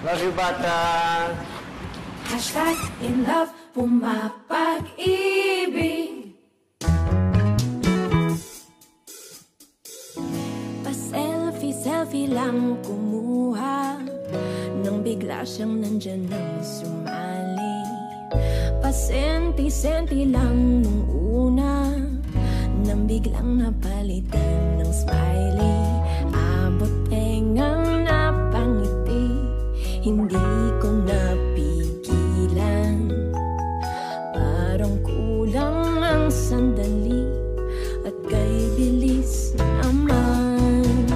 Love you, bata. Hashtag in love, pumapag-ibig. Pa-selfie lang kumuha nang bigla siyang nandyan nang sumali. Pa-senti-senti lang nung una nang biglang napalitan ng smiley. Abot tengang napangiti, hindi ko napigilan. Parang kulang ang sandali at kay bilis naman.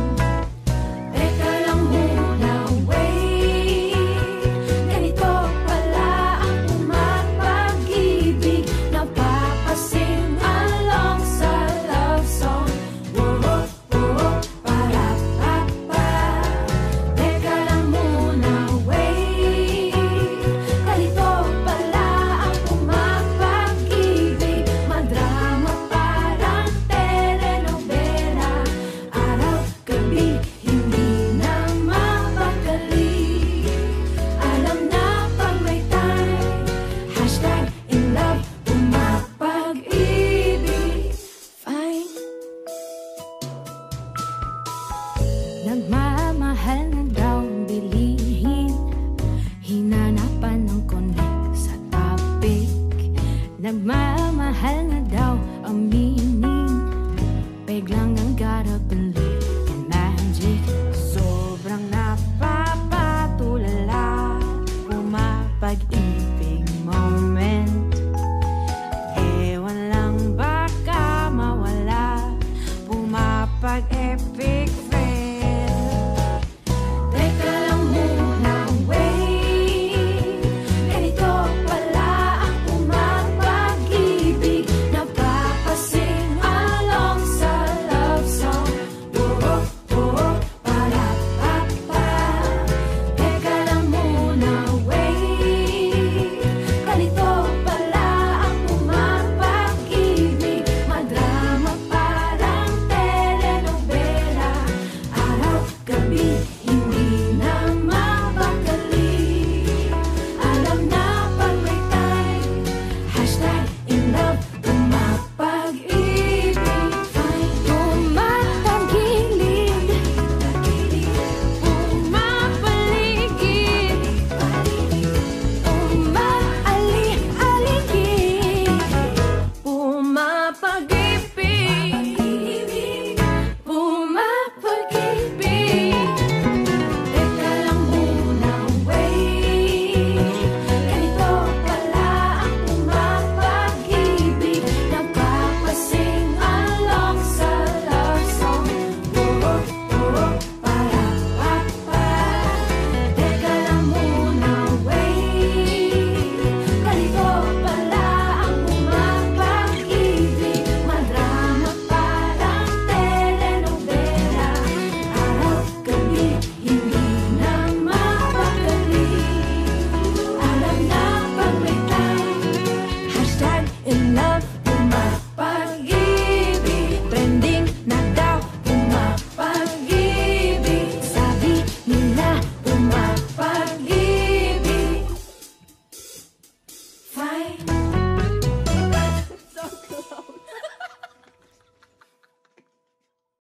Teka lang muna, wait. Ganito pala ang pumapag-ibig. Napapasing along sa love song. Whoa, whoa, para-pa-pa. Teka lang muna, wait. Ganito pala ang pumapag-ibig. Madrama parang telenovela. Araw-gabi, hindi na mapakali. Alam na pag may time. Hashtag in love, pumapag-ibig. Fine. Nagmamahal na daw bilihin, hinanapan ng connect sa topic. Nagmamahal na daw aminin, biglang